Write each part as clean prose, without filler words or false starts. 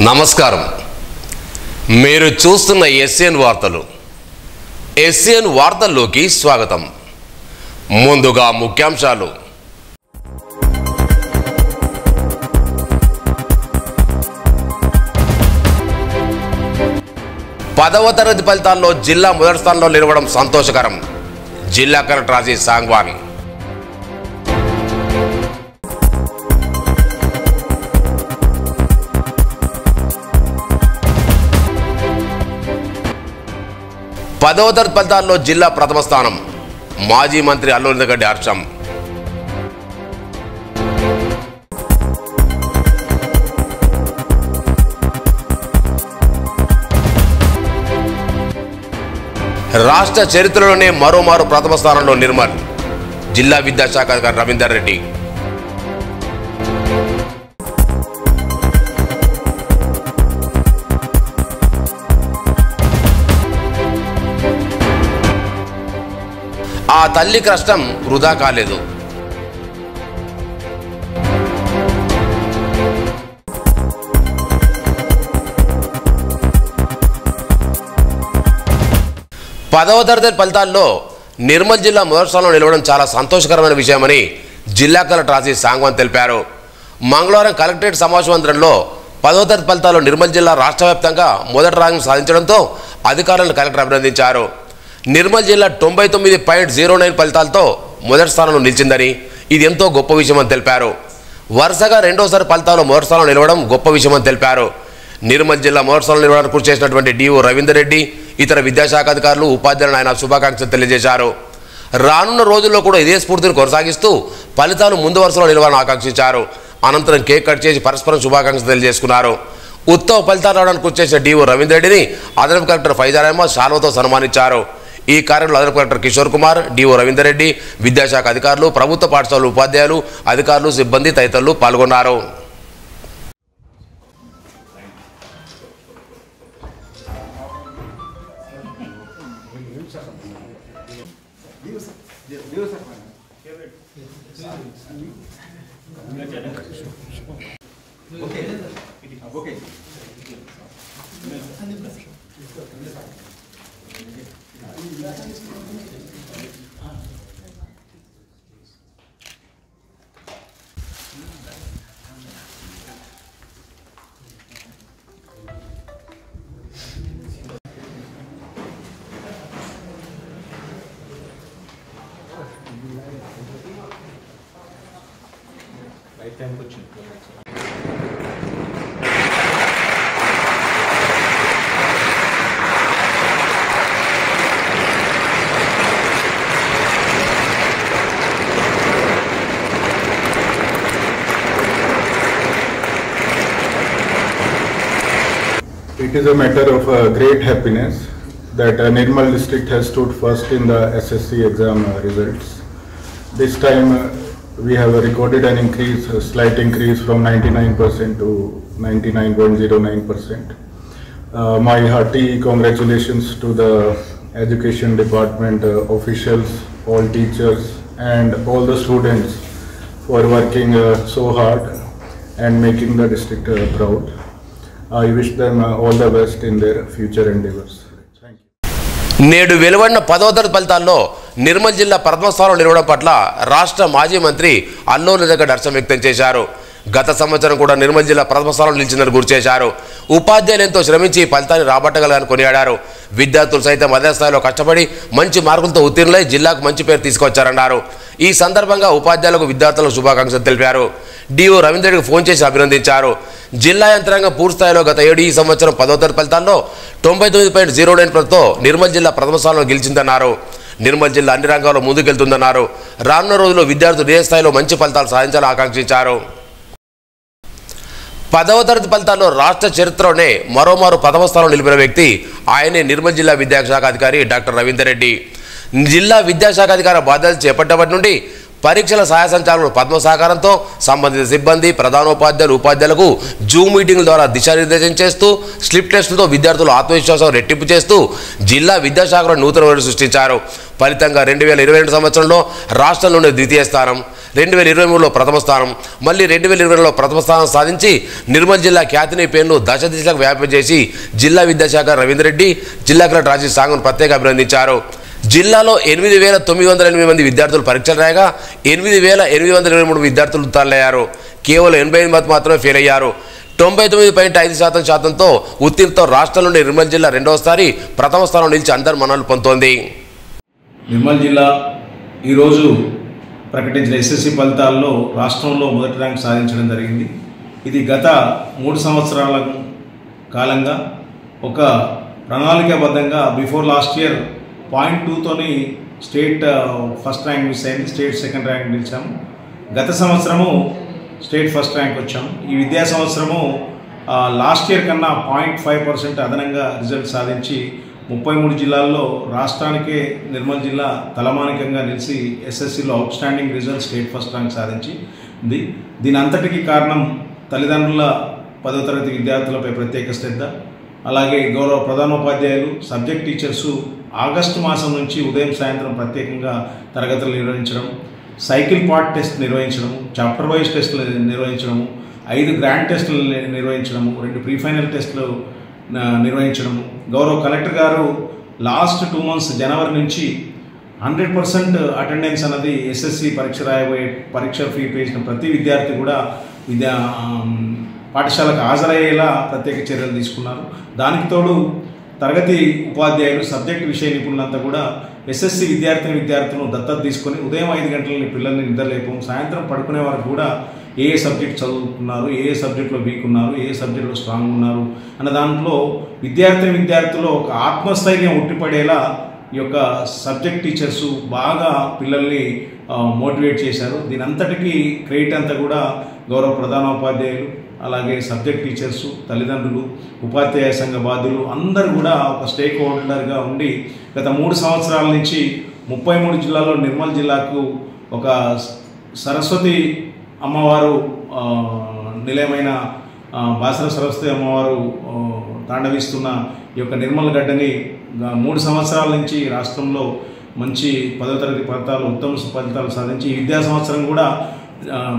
నమస్కారం. మీరు చూస్తున్న ఎస్ఎన్ వార్తలు. ఎస్ఎన్ వార్తల్లోకి స్వాగతం. ముందుగా ముఖ్యాంశాలు. పదవ తరగతి ఫలితాల్లో జిల్లా మొదటి స్థానంలో నిలవడం సంతోషకరం. జిల్లా కలెక్టర్ రాజేష్ సాంగ్వాన్. పదవ తరగతి ఫలితాల్లో జిల్లా ప్రథమ స్థానం. మాజీ మంత్రి అల్లూరి గడ్డి హర్షం. రాష్ట్ర చరిత్రలోనే మరోమారు ప్రథమ స్థానంలో నిర్మల్. జిల్లా విద్యాశాఖ అధికారి రవీందర్ రెడ్డి. ఆ తల్లి కష్టం వృధా కాలేదు. పదవ తరగతి ఫలితాల్లో నిర్మల్ జిల్లా మొదటి స్థానంలో నిలవడం చాలా సంతోషకరమైన విషయమని జిల్లా కలెక్టర్ రాజేష్ సాంగ్వాన్ తెలిపారు. మంగళవారం కలెక్టరేట్ సమావేశ మందిరంలో పదవ తరగతి ఫలితాల్లో నిర్మల్ జిల్లా రాష్ట్ర వ్యాప్తంగా మొదటి ర్యాంకు సాధించడంతో అధికారులను కలెక్టర్ అభినందించారు. నిర్మల్ జిల్లా 99.09 ఫలితాలతో మొదటి స్థానంలో నిలిచిందని, ఇది ఎంతో గొప్ప విషయమని తెలిపారు. వరుసగా రెండోసారి ఫలితాల్లో మొదటి స్థానంలో నిలవడం గొప్ప విషయమని తెలిపారు. నిర్మల్ జిల్లా మొదటి స్థానంలో నిలవడానికి కృషి చేసినటువంటి డిఓ రవీందర్ రెడ్డి, ఇతర విద్యాశాఖ అధికారులు, ఉపాధ్యాయులను ఆయన శుభాకాంక్షలు తెలియజేశారు. రానున్న రోజుల్లో కూడా ఇదే స్ఫూర్తిని కొనసాగిస్తూ ఫలితాలు ముందు వరుసలో నిలవాలని ఆకాంక్షించారు. అనంతరం కేక్ కట్ చేసి పరస్పరం శుభాకాంక్షలు తెలియజేసుకున్నారు. ఉత్తమ ఫలితాలు రావడానికి కృషి చేసిన డిఓ రవీందర్ రెడ్డిని అదనపు కలెక్టర్ ఫైజార్ అహ్మద్ శాల్వాతో సన్మానించారు. ఈ కార్యక్రమంలో అదనపు కలెక్టర్ కిషోర్ కుమార్, డిఓ రవీందర్ రెడ్డి, విద్యాశాఖ అధికారులు, ప్రభుత్వ పాఠశాలల ఉపాధ్యాయులు, అధికారులు, సిబ్బంది తదితరులు పాల్గొన్నారు. It is a matter of great happiness that Nirmal district has stood first in the SSC exam results. This time we have recorded an increase, a slight increase from 99% to 99.09%. My hearty congratulations to the education department officials, all teachers and all the students for working so hard and making the district proud. I wish them all the best in their future endeavors. Thank you. నేడు వెలువడిన పదవ తరగతి ఫలితాల్లో నిర్మల్ జిల్లా ప్రథమ స్థానంలో నిలవడం పట్ల రాష్ట్ర మాజీ మంత్రి అల్లూరి గడ్డి హర్షం వ్యక్తం చేశారు. గత సంవత్సరం కూడా నిర్మల్ జిల్లా ప్రథమ స్థానంలో నిలిచిందని గుర్తు చేశారు. ఉపాధ్యాయులు ఎంతో శ్రమించి ఫలితాన్ని రాబట్టగలని కొనియాడారు. విద్యార్థులు సైతం అదే స్థాయిలో కష్టపడి మంచి మార్కులతో ఉత్తీర్ణులై జిల్లాకు మంచి పేరు తీసుకొచ్చారన్నారు. ఈ సందర్భంగా ఉపాధ్యాయులకు, విద్యార్థులకు శుభాకాంక్షలు తెలిపారు. డిఓ రవీందర్ రెడ్డికి ఫోన్ చేసి అభినందించారు. జిల్లా యంత్రాంగం పూర్తి స్థాయిలో గత ఏడు ఈ సంవత్సరం పదవ తరగతి ఫలితాల్లో 99.09%తో నిర్మల్ జిల్లా ప్రథమ స్థానంలో గెలిచిందన్నారు. నిర్మల్ జిల్లా అన్ని రంగాల్లో ముందుకెళ్తుందన్నారు. రానున్న రోజుల్లో విద్యార్థులు ఏ స్థాయిలో మంచి ఫలితాలు సాధించాలని ఆకాంక్షించారు. పదవ తరగతి ఫలితాల్లో రాష్ట్ర చరిత్రలోనే మరోమారు ప్రథమ స్థానంలో నిలిపిన వ్యక్తి ఆయనే నిర్మల్ జిల్లా విద్యాశాఖ అధికారి డాక్టర్ రవీందర్ రెడ్డి. జిల్లా విద్యాశాఖ అధికారి బాధ్యతలు చేపట్టబట్టి నుండి పరీక్షల సహాయ సంచాలకులు పద్మ సహకారంతో సంబంధిత సిబ్బంది, ప్రధానోపాధ్యాయులు, ఉపాధ్యాయులకు జూమ్ మీటింగుల ద్వారా దిశానిర్దేశం చేస్తూ స్లిప్ టెస్టులతో విద్యార్థులు ఆత్మవిశ్వాసం రెట్టింపు చేస్తూ జిల్లా విద్యాశాఖలో నూతన రికార్డు సృష్టించారు. ఫలితంగా 2022 సంవత్సరంలో రాష్ట్రంలోనే ద్వితీయ స్థానం, 2023లో ప్రథమ స్థానం, మళ్ళీ 2020లో ప్రథమ స్థానం సాధించి నిర్మల్ జిల్లా ఖ్యాతిని పేరును దశ దిశలకు వ్యాపించేసి జిల్లా విద్యాశాఖ రవీందర్ రెడ్డి, జిల్లా కలెక్టర్ రాజేష్ సాంగ్ను ప్రత్యేక అభినందించారు. జిల్లాలో 8,908 మంది విద్యార్థులు పరీక్షలు రాయగా 8,823 విద్యార్థులు ఉత్తీర్ణులయ్యారు. కేవలం 88 మంది మాత్రమే ఫెయిల్ అయ్యారు. 99.5% శాతంతో ఉత్తీర్ణతో రాష్ట్రం నుండి నిర్మల్ జిల్లా రెండవసారి ప్రథమ స్థానం నిలిచి అందరి మన్ననలు పొందుతోంది. నిర్మల్ జిల్లా ఈరోజు ప్రకటించిన ఎస్ఎస్సి ఫలితాల్లో రాష్ట్రంలో మొదటి ర్యాంక్ సాధించడం జరిగింది. ఇది గత 3 సంవత్సరాల కాలంగా ఒక ప్రణాళికాబద్ధంగా బిఫోర్ లాస్ట్ ఇయర్ 0.2తోని స్టేట్ ఫస్ట్ ర్యాంక్ మిస్ అయింది, స్టేట్ సెకండ్ ర్యాంక్ నిలిచాము. గత సంవత్సరము స్టేట్ ఫస్ట్ ర్యాంక్ వచ్చాము. ఈ విద్యా సంవత్సరము లాస్ట్ ఇయర్ కన్నా 0.5% అదనంగా రిజల్ట్ సాధించి 33 జిల్లాల్లో రాష్ట్రానికే నిర్మల్ జిల్లా తలమానికంగా నిలిచి ఎస్ఎస్సిలో outstanding result state first rank సాధించింది. దీని అంతటికీ కారణం తల్లిదండ్రుల 10వ తరగతి విద్యార్థులపై ప్రత్యేక శ్రద్ధ, అలాగే గౌరవ ప్రధానోపాధ్యాయులు, సబ్జెక్ట్ టీచర్సు ఆగస్టు మాసం నుంచి ఉదయం సాయంత్రం ప్రత్యేకంగా తరగతులు నిర్వహించడం, సైకిల్ పార్ట్ టెస్ట్ నిర్వహించడము, చాప్టర్ వైజ్ టెస్టులు నిర్వహించడము, 5 గ్రాండ్ టెస్టులు నిర్వహించడము, 2 ప్రీ ఫైనల్ టెస్టులు నిర్వహించడము. గౌరవ కలెక్టర్ గారు లాస్ట్ 2 మంత్స్ జనవరి నుంచి 100% అటెండెన్స్ అన్నది ఎస్ఎస్సి పరీక్ష రాయబోయే పరీక్ష ఫీ పే చేసిన ప్రతి విద్యార్థి కూడా పాఠశాలకు హాజరయ్యేలా ప్రత్యేక చర్యలు తీసుకున్నారు. దానికి తోడు తరగతి ఉపాధ్యాయులు, సబ్జెక్ట్ విషయ నిపుణులంతా కూడా ఎస్ఎస్సి విద్యార్థులను దత్తత తీసుకొని ఉదయం 5 గంటలని పిల్లల్ని నిద్రలేపం, సాయంత్రం పడుకునే వారికి కూడా ఏ సబ్జెక్ట్ చదువుతున్నారు, ఏ సబ్జెక్ట్లో వీక్ ఉన్నారు, ఏ సబ్జెక్ట్లో స్ట్రాంగ్ ఉన్నారు అన్న దాంట్లో విద్యార్థులు ఒక ఆత్మస్థైర్యం ఉట్టిపడేలా ఈ యొక్క సబ్జెక్ట్ టీచర్సు బాగా పిల్లల్ని మోటివేట్ చేశారు. దీని అంతటికీ క్రెడిట్ అంతా కూడా గౌరవ ప్రధానోపాధ్యాయులు, అలాగే సబ్జెక్ట్ టీచర్సు, తల్లిదండ్రులు, ఉపాధ్యాయ సంఘ బాధ్యులు అందరూ కూడా ఒక స్టేక్ హోల్డర్గా ఉండి గత 3 సంవత్సరాల నుంచి 33 జిల్లాల్లో నిర్మల్ జిల్లాకు ఒక సరస్వతి అమ్మవారు నిలయమైన బాసర సరస్వతి అమ్మవారు తాండవిస్తున్న ఈ యొక్క నిర్మల్ గడ్డని 3 సంవత్సరాల నుంచి రాష్ట్రంలో మంచి 10వ తరగతి ఫలితాలు, ఉత్తమ ఫలితాలు సాధించి ఈ విద్యా సంవత్సరం కూడా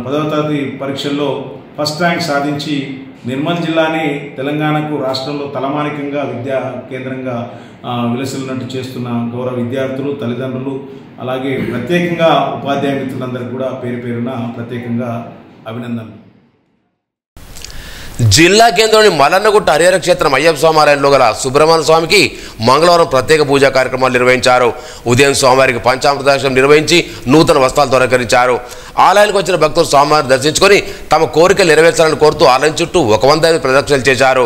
10వ తరగతి పరీక్షల్లో ఫస్ట్ ర్యాంక్ సాధించి నిర్మల్ జిల్లాని తెలంగాణకు రాష్ట్రంలో తలమానికంగా విద్యా కేంద్రంగా విలసిల్లినట్టు చేస్తున్న గౌరవ విద్యార్థులు, తల్లిదండ్రులు, అలాగే ప్రత్యేకంగా ఉపాధ్యాయ మిత్రులందరికీ కూడా పేరు పేరున ప్రత్యేకంగా అభినందనలు. జిల్లా కేంద్రంలోని మల్లన్నగుట్ట హరిహర క్షేత్రం అయ్యప్ప స్వామి గల సుబ్రహ్మణ్య స్వామికి మంగళవారం ప్రత్యేక పూజా కార్యక్రమాలు నిర్వహించారు. ఉదయం స్వామివారికి పంచామృతాభిషేకం నిర్వహించి నూతన వస్త్రాలతో అలంకరించారు. ఆలయానికి వచ్చిన భక్తులు స్వామివారిని దర్శించుకొని తమ కోరికలు నెరవేర్చాలని కోరుతూ ఆలయం చుట్టూ 105 ప్రదక్షిణలు చేశారు.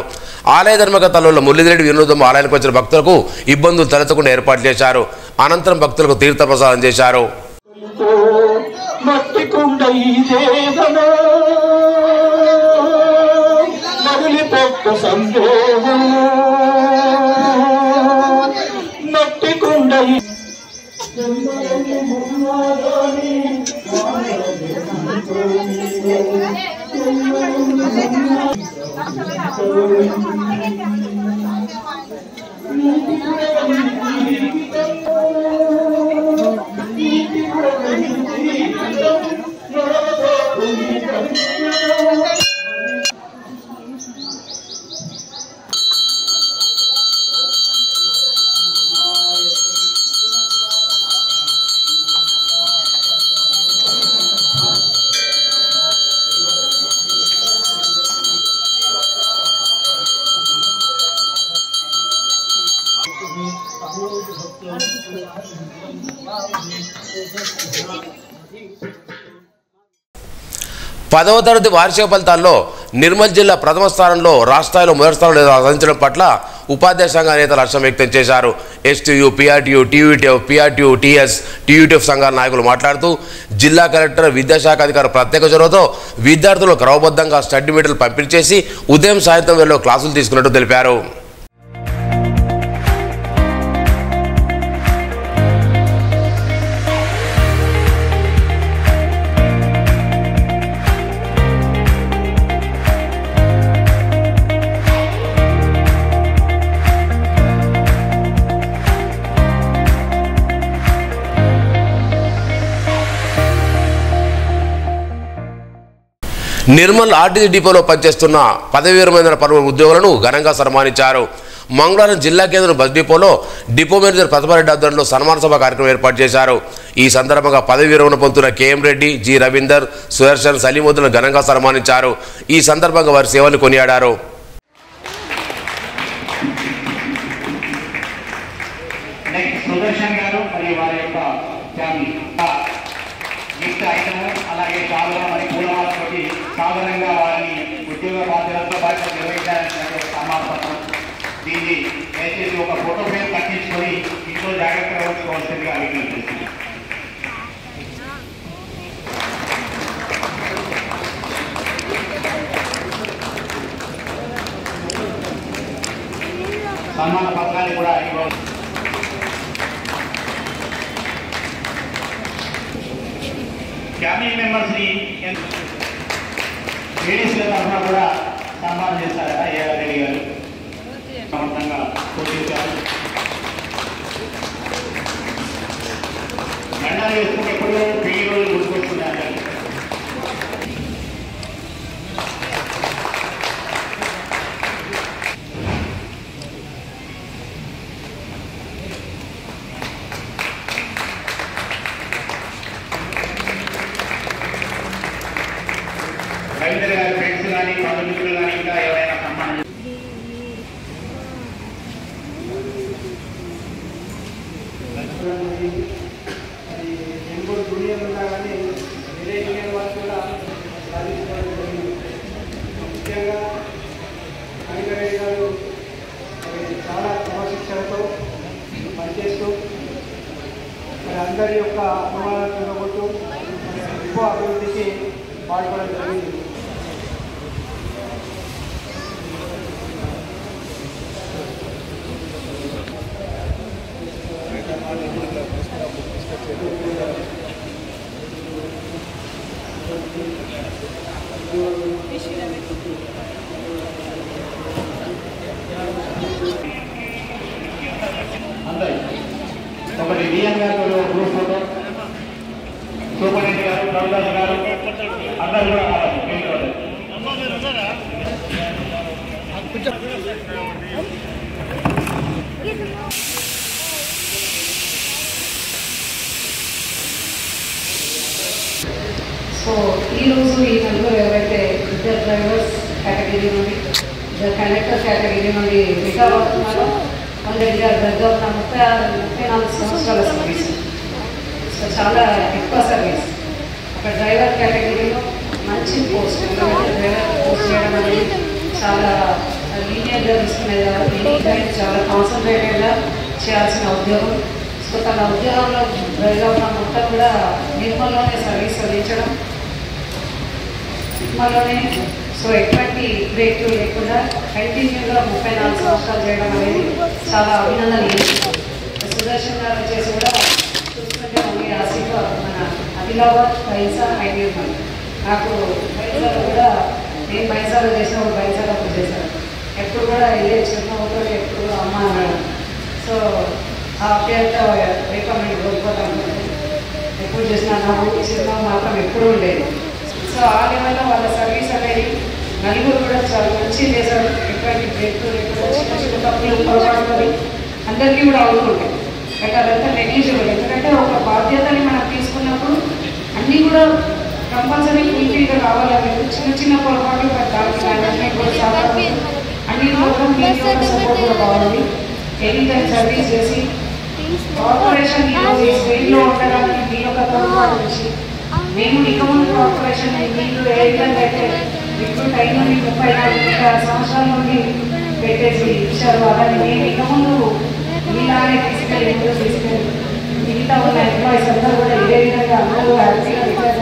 ఆలయ ధర్మకర్తలలో మురళీధరెడ్డి వినోదం ఆలయానికి వచ్చిన భక్తులకు ఇబ్బందులు తలెత్తకుండా ఏర్పాటు చేశారు. అనంతరం భక్తులకు తీర్థప్రసాదం చేశారు. పదవ తరగతి వార్షిక ఫలితాల్లో నిర్మల్ జిల్లా ప్రథమ స్థానంలో రాష్ట్రాల్లో మొదటి స్థానంలో సాధించడం పట్ల ఉపాధ్యాయ సంఘ నేతలు హర్షం వ్యక్తం చేశారు. STU, PRTU, PRTU, TS, TUTF సంఘాల నాయకులు మాట్లాడుతూ జిల్లా కలెక్టర్, విద్యాశాఖ అధికారులు ప్రత్యేక చొరవతో విద్యార్థులు క్రమబద్ధంగా స్టడీ మెటీరియల్ పంపిణీ చేసి ఉదయం సాయంత్రం వేళలో క్లాసులు తీసుకున్నట్టు తెలిపారు. నిర్మల్ ఆర్టీసీ డిపోలో పనిచేస్తున్న పదవి విరమణ పలువురు ఉద్యోగులను ఘనంగా సన్మానించారు. మంగళవారం జిల్లా కేంద్రం బస్ డిపోలో డిపో మేనేజర్ ప్రతిభారెడ్డి ఆధ్వర్యంలో సన్మాన సభ కార్యక్రమం ఏర్పాటు చేశారు. ఈ సందర్భంగా పదవి విరమణ పొందుతున్న కేఎం రెడ్డి, జి రవీందర్, సుదర్శన్, సలీముద్దులను ఘనంగా సన్మానించారు. ఈ సందర్భంగా వారి సేవలను కొనియాడారు. సుదర్శన్ గారు మరియు వారి యొక్క ఫ్యామిలీ గిఫ్ట్ ఐటమ్ అలాగే చాలా మరి పూలమాలతోటి సాధారణంగా వారిని ఉద్యోగ బాధ్యతలతో బాధ్యత నిర్వహించాలని సమాపత్రం. దీన్ని దయచేసి ఒక ఫోటో ఫ్రేమ్ కట్టించుకొని ఇంట్లో జాగ్రత్తగా ఉంచుకోవాల్సిందిగా విజ్ఞప్తి చేస్తున్నాను. సన్మాన పత్రాన్ని కూడా ఇవ్వాలి. ఫ్యామిలీ మెంబర్స్ని లేడీస్ల తరఫున కూడా సన్మానం చేస్తారా ఏఆర్ రెడ్డి గారు సమర్థంగా పూర్తించారు. దండాలు వేసుకుంటే ఎప్పుడు పెళ్లి రోజులు గుర్తుకొస్తున్నారు. రవీంద్ర గారి ఫ్రెండ్స్ కానీ బంధుమిత్రులు కానీ ఇంకా ఎవరైనా సన్మానం ముఖ్యంగా రవీంద్రరెడ్డి గారు చాలా క్రమశిక్షణతో పనిచేస్తూ మరి అందరి యొక్క అనుమానాలు చూడబోతూ ఎక్కువ అభివృద్ధికి పాల్పడడం జరిగింది. ఒకటి డిఎం గారు గ్రూప్ ఫోటో, సూపరింటెండెంట్ గారు, ప్రభుదాస్ గారు అందరూ కూడా సో ఈరోజు ఈ నలుగురు ఎవరైతే ఇద్దరు డ్రైవర్స్ కేటగిరీ నుండి, ఇద్దరు కండక్టర్ కేటగిరీ నుండి రిటైర్ అవుతున్నారో వాళ్ళ దగ్గర దాదాపు 34 సంవత్సరాల సర్వీస్. సో చాలా ఎక్కువ సర్వీస్. ఒక డ్రైవర్ కేటగిరీలో మంచి పోస్ట్, డ్రైవర్ పోస్ట్ చేయడం అనేది చాలా లీనియర్గా తీసుకునేది కాబట్టి చాలా కాన్సన్ట్రేటెడ్గా చేయాల్సిన ఉద్యోగం. సో తన ఉద్యోగంలో డ్రైవర్ మొత్తం కూడా నిర్మల్లోనే సర్వీస్ అందించడం, నిర్మల్లోనే సో ఎటువంటి బ్రేక్ లేకుండా కంటిన్యూగా 34 సంవత్సరాలు చేయడం అనేది చాలా అభినందనీయం. సుదర్శన్ గారు వచ్చేసి కూడా చూస్తుంటే మళ్ళీ ఆసిఫ్ మన ఆదిలాబాద్ బైన్సా హైదరాబాద్ నాకు బైన్సాలో కూడా నేను బైన్సాలో చేసినప్పుడు బైన్సాలో చేశాను. ఎప్పుడు కూడా ఇదే చిరునవ్వుతో ఎప్పుడు కూడా అమ్మ అన్నాడు. సో ఆ పేరుతో రేపటి నేను కోల్పోతాను. ఎప్పుడు చేసినా నాకు చిరునవ్వు మాత్రం ఎప్పుడూ ఉండేది. సో ఆ లెవెల్లో వాళ్ళ సర్వీస్ అనేది నలుగురు కూడా చాలా మంచి చేశారు. ఎటువంటి బ్రేక్ లేకుండా చిన్న చిన్న తప్పులు పొరపాటుకొని అందరికీ కూడా అవుతుంటాయి. బట్ అదంతా నెగ్లిజిబుల్. ఎందుకంటే ఒక బాధ్యతని మనం తీసుకున్నప్పుడు అన్నీ కూడా కంపల్సరీ ఫుల్ఫిల్గా రావాలని చిన్న చిన్న పొరపాట్లు దానికి మేనేజ్మెంట్ కూడా చాలా అన్ని మాత్రం మీరు సపోర్ట్ కూడా కావాలి. ఎనీ టైం సర్వీస్ చేసి కార్పొరేషన్ స్టేట్లో ఉండడానికి మీ యొక్క తోడ్పాటు నుంచి మేము నిగమం కార్పొరేషన్ మీరు ఏ విధంగా అయితే ఇప్పుడు టైం నుండి 34 సంవత్సరాల నుండి పెట్టేసి ఇచ్చారు. అలాగే మేము నిగమంలో మీలానే తీసుకెళ్ళి మిగతా ఉన్న ఎంప్లాయీస్ అందరూ కూడా ఇదే విధంగా అందరూ హ్యాపీగా రిటైర్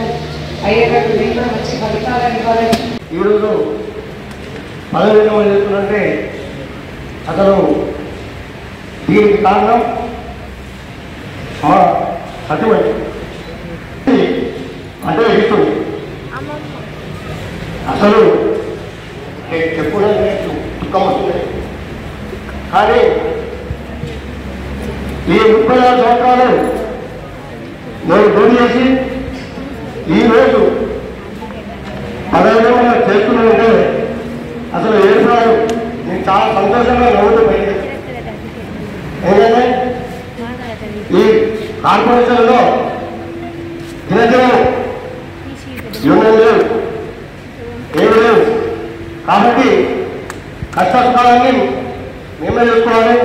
అయ్యేటట్టు మేము కూడా మంచి ఫలితాలను ఇవ్వాలని. ఈరోజు పదవి విరమణ చేస్తున్నట్టే అతను దీనికి కారణం మా సత్యమని అంటే ఇస్తూ అసలు చెప్పడానికి దుఃఖం వస్తుంది. కానీ ఈ 34 సంవత్సరాలు నేను డ్యూటీ చేసి ఈరోజు పదవిలో చేస్తున్నారంటే అసలు ఏడుసారు నేను చాలా సంతోషంగా నవ్వుతూ బయట ఏంటంటే ఈ కార్పొరేషన్లో దినదినం యూనియన్ లేవు ఏమి లేవు కాబట్టి కష్టకాలాన్ని మేమే చూసుకోవాలి.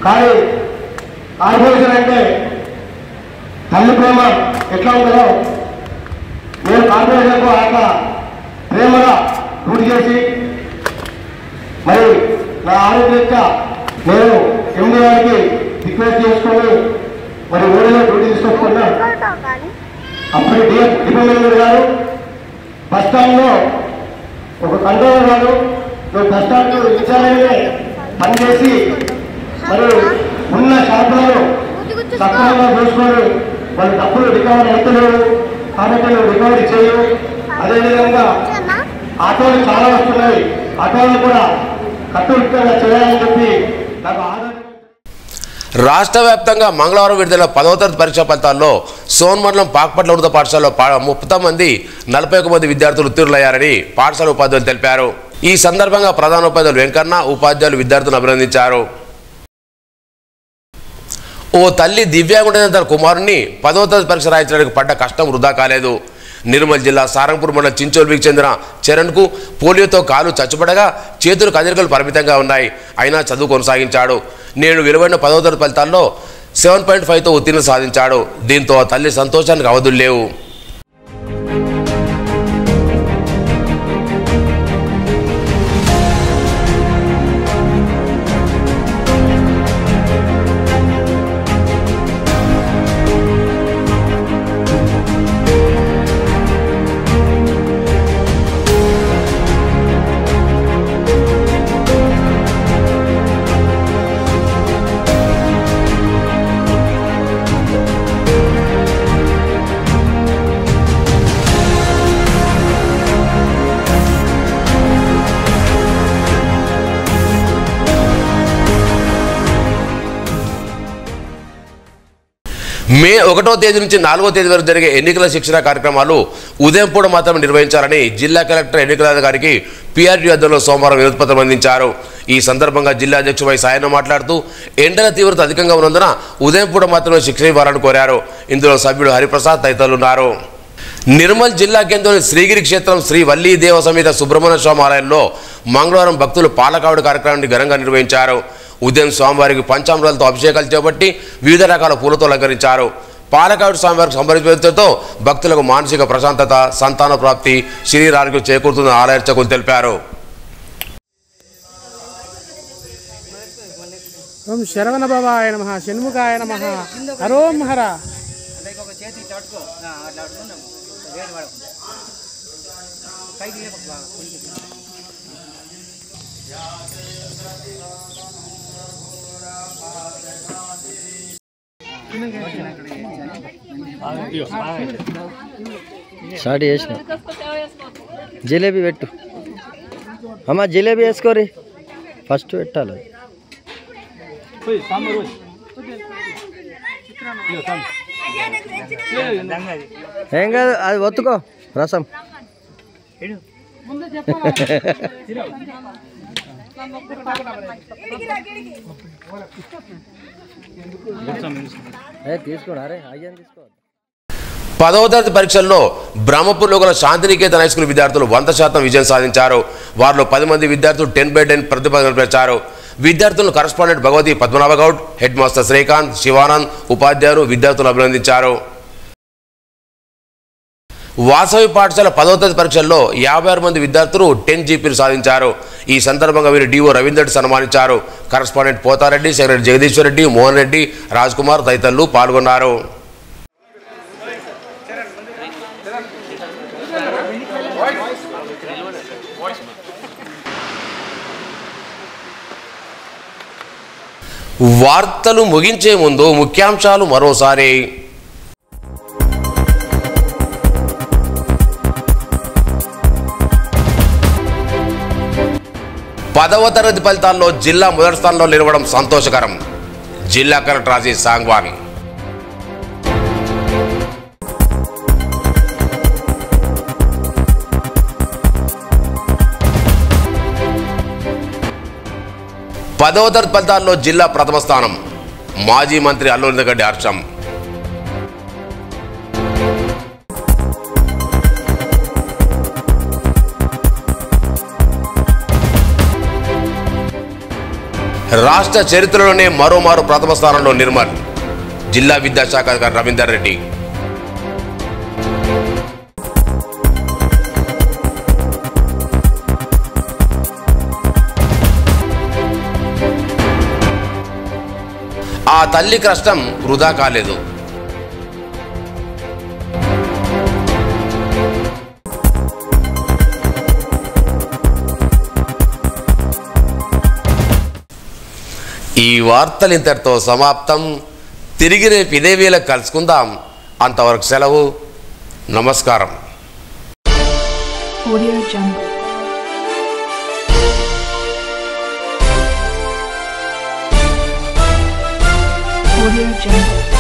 కానీ కార్పొరేషన్ అంటే తల్లి ప్రేమ ఎట్లా ఉంటుందో నేను కార్పొరేషన్కు అట్లా ప్రేమగా డ్యూటీ చేసి మరి నా ఆరోగ్యరీత్యా నేను ఎండి గారికి రిక్వెస్ట్ చేసుకొని మరి ఊరిలో డ్యూటీ తీసుకొచ్చుకున్నా. అప్పటి డిపార్ట్మెంట్ గారు బస్ స్టాండ్లో ఒక కంట్రోలర్ గారు నువ్వు బస్ స్టాండ్ ఇన్ఛార్జ్గా పనిచేసి మరి ఉన్న షాపులను సక్రమంగా చూసుకొని వాళ్ళ డబ్బులు రికవరీ అవుతలేవు కాబట్టి నువ్వు రికవరీ చేయవు. అదేవిధంగా ఆటోలు చాలా వస్తున్నాయి, ఆటోలు కూడా కట్టుదిట్టంగా చేయాలని చెప్పి నాకు ఆదరణ. రాష్ట్ర వ్యాప్తంగా మంగళవారం విడుదల 10వ తరగతి పరీక్షా ఫలితాల్లో సోన్ మండలం పాక్పట్ల ఉన్నత పాఠశాలలో 30 మంది 41 మంది విద్యార్థులు ఉత్తీర్ణులయ్యారని పాఠశాల ఉపాధ్యాయులు తెలిపారు. ఈ సందర్భంగా ప్రధాన ఉపాధ్యాయులు వెంకన్న ఉపాధ్యాయులు విద్యార్థులను అభినందించారు. ఓ తల్లి దివ్యాంగుడైన తన కుమారుణ్ణి 10వ తరగతి పరీక్ష రాయించడానికి పడ్డ కష్టం వృధా కాలేదు. నిర్మల్ జిల్లా సారంగపూర్ మండలం చించోల్వికి చెందిన చరణ్కు పోలియోతో కాలు చచ్చుపడగా చేతులు కదలికలు పరిమితంగా ఉన్నాయి. అయినా చదువు కొనసాగించాడు. నేడు వెలువడిన 10వ తరగతి ఫలితాల్లో 7.5తో ఉత్తీర్ణత సాధించాడు. దీంతో ఆ తల్లి సంతోషానికి అవధులు లేవు. మే 1వ తేదీ నుంచి 4వ తేదీ వరకు జరిగే ఎన్నికల శిక్షణ కార్యక్రమాలు ఉదయం పూట మాత్రమే నిర్వహించాలని జిల్లా కలెక్టర్ ఎన్నికల అధికారికి పీఆర్టీ అధ్యక్షులు సోమవారం వినతిపత్రం అందించారు. ఈ సందర్భంగా జిల్లా అధ్యక్షుడు వై సాయన్న మాట్లాడుతూ ఎండల తీవ్రత అధికంగా ఉన్నందున ఉదయం పూట మాత్రమే శిక్షణ ఇవ్వాలని కోరారు. ఇందులో సభ్యుడు హరిప్రసాద్ తదితరులు ఉన్నారు. నిర్మల్ జిల్లా కేంద్రంలోని శ్రీగిరి క్షేత్రం శ్రీ వల్లీ దేవ సమేత సుబ్రహ్మణ్య స్వామి ఆలయంలో మంగళవారం భక్తులు పాలకావుడి కార్యక్రమాన్ని ఘనంగా నిర్వహించారు. ఉదయం స్వామివారికి పంచామృతాలతో అభిషేకాలు చేపట్టి వివిధ రకాల పూలతో అలంకరించారు. పాలకావుడి స్వామివారికి సంబరితో భక్తులకు మానసిక ప్రశాంతత, సంతాన ప్రాప్తి, శరీరానికి చేకూరుతుందని ఆలయ అర్చకులు తెలిపారు. ఓం శరవణ బాబాయ నమః, షణ్ముఖాయ నమః, హరోం హర. స్టార్ట్ చేసిన జిలేబీ పెట్టు అమ్మ, జిలేబీ వేసుకోరి ఫస్ట్ పెట్టాలి. ఏం కాదు, అది ఒత్తుకో రసం. తీసుకోండి, అరే అయ్యని తీసుకో. 10వ తరగతి పరీక్షల్లో బ్రహ్మపూర్లో గల శాంతినికేతన్ హై స్కూల్ విద్యార్థులు 100% విజయం సాధించారు. వారిలో 10 మంది విద్యార్థులు 10/10 ప్రతిభ కనబరిచారు. విద్యార్థులను correspondent Bhagavathi Padmanabha Goud, head master Srikanth, Shivanand, ఉపాధ్యాయులు విద్యార్థులను అభినందించారు. వాసవి పాఠశాల 10వ తరగతి పరీక్షల్లో 56 మంది విద్యార్థులు 10 జీపీలు సాధించారు. ఈ సందర్భంగా వీరు డిఓ రవీందర్ సన్మానించారు. కరస్పాండెంట్ పోతారెడ్డి, సెక్రటరీ జగదీశ్వర్ రెడ్డి, మోహన్ రెడ్డి, రాజ్ కుమార్ తదితరులు పాల్గొన్నారు. వార్తలు ముగించే ముందు ముఖ్యాంశాలు మరోసారి. 10వ తరగతి ఫలితాల్లో జిల్లా మొదటి స్థానంలో నిలవడం సంతోషకరం. జిల్లా కలెక్టర్ ఆశీష్ సాంగ్వాన్. 10వ తరగతి ఫలితాల్లో జిల్లా ప్రథమ స్థానం. మాజీ మంత్రి అల్లూరి గడ్డి హర్షం. రాష్ట్ర చరిత్రలోనే మరోమారు ప్రథమ స్థానంలో నిర్మల్. జిల్లా విద్యాశాఖ అధికారి రవీందర్ రెడ్డి. ఆ తల్లి కష్టం వృధా కాలేదు. ఈ వార్తలు ఇంతటితో సమాప్తం. తిరిగి రేపు ఇదే వేళ కలుసుకుందాం. అంతవరకు సెలవు. నమస్కారం. Audio Jungle. Audio Jungle.